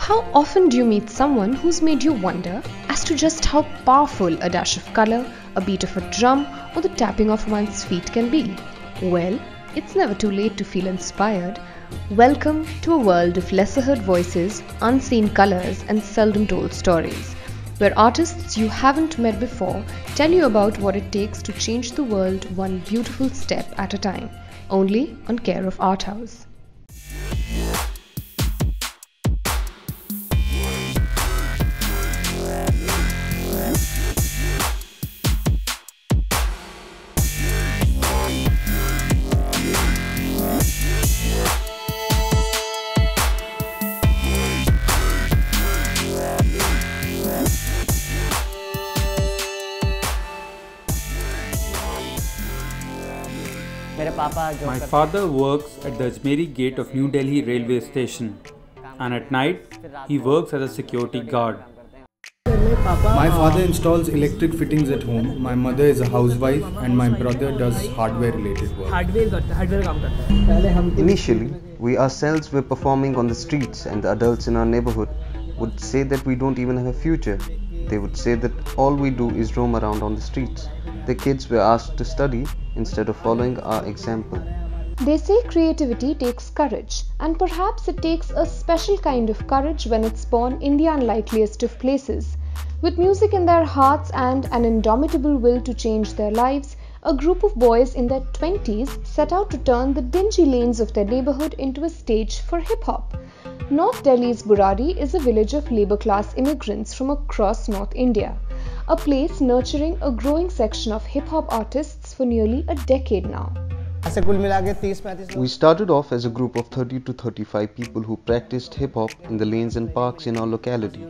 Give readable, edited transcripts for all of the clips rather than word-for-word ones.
How often do you meet someone who's made you wonder as to just how powerful a dash of color, a beat of a drum, or the tapping of one's feet can be? Well, it's never too late to feel inspired. Welcome to a world of lesser heard voices, unseen colors, and seldom told stories, where artists you haven't met before tell you about what it takes to change the world one beautiful step at a time, only on Care of Art House. My father works at the Ajmeri gate of New Delhi railway station, and at night he works as a security guard. My father installs electric fittings at home, my mother is a housewife, and my brother does hardware related work. Initially, we ourselves were performing on the streets, and the adults in our neighborhood would say that we don't even have a future. They would say that all we do is roam around on the streets. The kids were asked to study instead of following our example. They say creativity takes courage, and perhaps it takes a special kind of courage when it's born in the unlikeliest of places. With music in their hearts and an indomitable will to change their lives, a group of boys in their 20s set out to turn the dingy lanes of their neighborhood into a stage for hip-hop. North Delhi's Burari is a village of labor-class immigrants from across North India, a place nurturing a growing section of hip-hop artists for nearly a decade now. We started off as a group of 30 to 35 people who practiced hip-hop in the lanes and parks in our locality.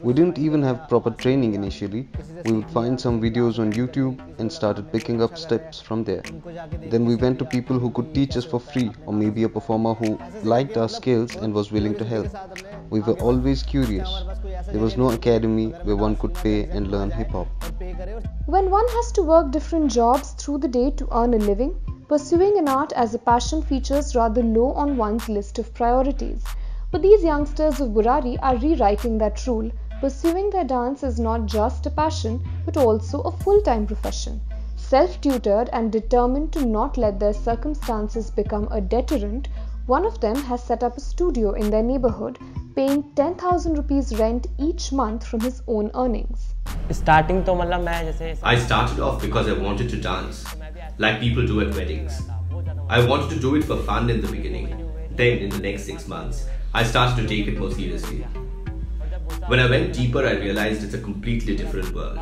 We didn't even have proper training initially. We would find some videos on YouTube and started picking up steps from there. Then we went to people who could teach us for free, or maybe a performer who liked our skills and was willing to help. We were always curious. There was no academy where one could pay and learn hip-hop. When one has to work different jobs through the day to earn a living, pursuing an art as a passion features rather low on one's list of priorities. But these youngsters of Burari are rewriting that rule. Pursuing their dance is not just a passion, but also a full-time profession. Self-tutored and determined to not let their circumstances become a deterrent, one of them has set up a studio in their neighborhood, paying 10,000 rupees rent each month from his own earnings. I started off because I wanted to dance, like people do at weddings. I wanted to do it for fun in the beginning. Then, in the next 6 months, I started to take it more seriously. When I went deeper, I realized it's a completely different world.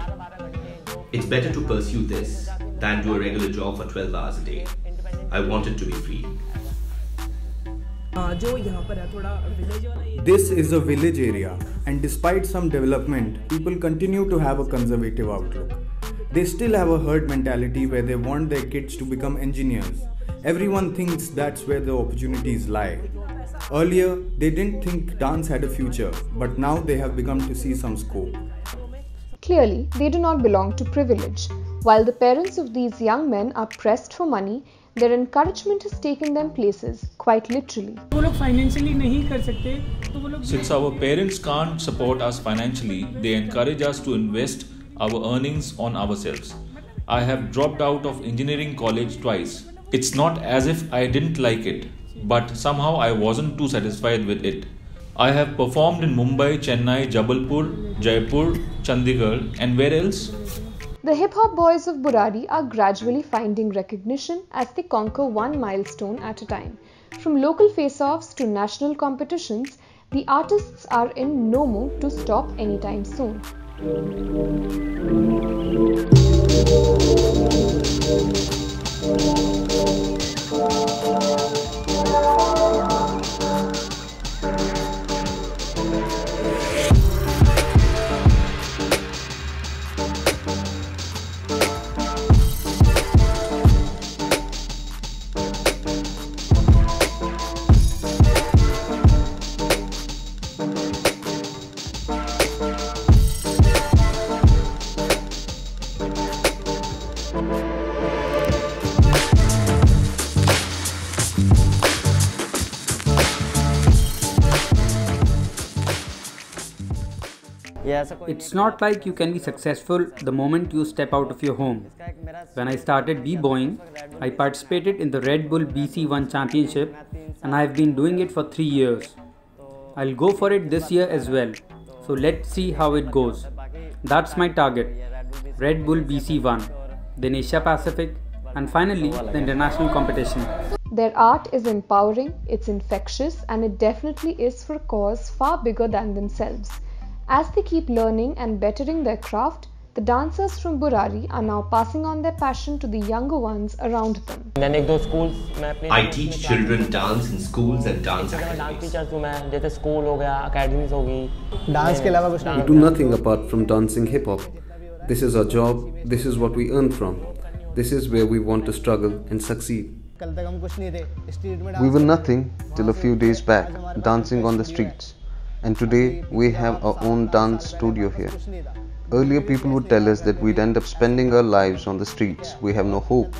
It's better to pursue this than do a regular job for 12 hours a day. I wanted to be free. This is a village area, and despite some development, people continue to have a conservative outlook. They still have a herd mentality where they want their kids to become engineers. Everyone thinks that's where the opportunities lie. Earlier, they didn't think dance had a future, but now they have begun to see some scope. Clearly, they do not belong to privilege. While the parents of these young men are pressed for money, their encouragement has taken them places, quite literally. Since our parents can't support us financially, they encourage us to invest our earnings on ourselves. I have dropped out of engineering college twice. It's not as if I didn't like it, but somehow I wasn't too satisfied with it. I have performed in Mumbai, Chennai, Jabalpur, Jaipur, Chandigarh, and where else? The hip-hop boys of Burari are gradually finding recognition as they conquer one milestone at a time. From local face-offs to national competitions, the artists are in no mood to stop anytime soon. It's not like you can be successful the moment you step out of your home. When I started b-boying, I participated in the Red Bull BC1 Championship and I have been doing it for 3 years. I'll go for it this year as well. So let's see how it goes. That's my target. Red Bull BC1, then Asia Pacific, and finally the international competition. Their art is empowering, it's infectious, and it definitely is for a cause far bigger than themselves. As they keep learning and bettering their craft, the dancers from Burari are now passing on their passion to the younger ones around them. I teach children dance in schools and dance academies. We do nothing apart from dancing hip-hop. This is our job, this is what we earn from. This is where we want to struggle and succeed. We were nothing till a few days back, dancing on the streets. And today we have our own dance studio here. Earlier people would tell us that we'd end up spending our lives on the streets. We have no hope.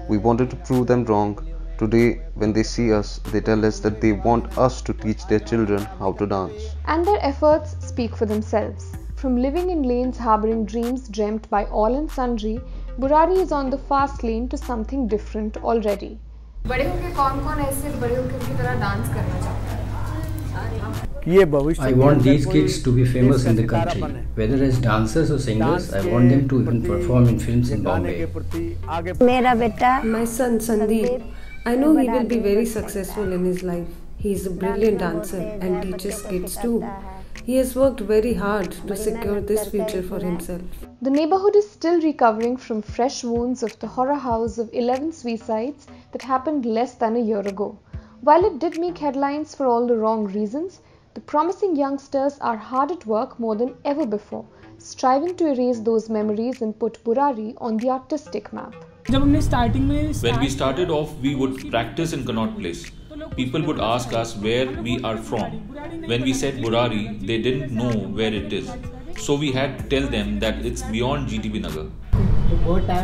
We wanted to prove them wrong. Today when they see us, they tell us that they want us to teach their children how to dance. And their efforts speak for themselves. From living in lanes harboring dreams dreamt by all and sundry, Burari is on the fast lane to something different already. बड़े होके कौन-कौन ऐसे बड़े होके उनकी तरह dance करना चाहता है? I want these kids to be famous in the country. Whether as dancers or singers, I want them to even perform in films in Bombay. My son Sandeep, I know he will be very successful in his life. He is a brilliant dancer and teaches kids too. He has worked very hard to secure this future for himself. The neighborhood is still recovering from fresh wounds of the horror house of 11 suicides that happened less than a year ago. While it did make headlines for all the wrong reasons, the promising youngsters are hard at work more than ever before, striving to erase those memories and put Burari on the artistic map. When we started off, we would practice in Connaught Place. People would ask us where we are from. When we said Burari, they didn't know where it is. So we had to tell them that it's beyond GTB Nagar.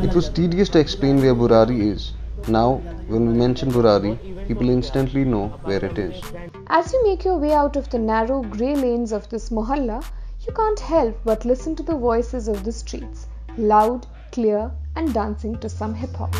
It was tedious to explain where Burari is. Now, when we mention Burari, people instantly know where it is. As you make your way out of the narrow grey lanes of this mohalla, you can't help but listen to the voices of the streets, loud, clear, and dancing to some hip-hop.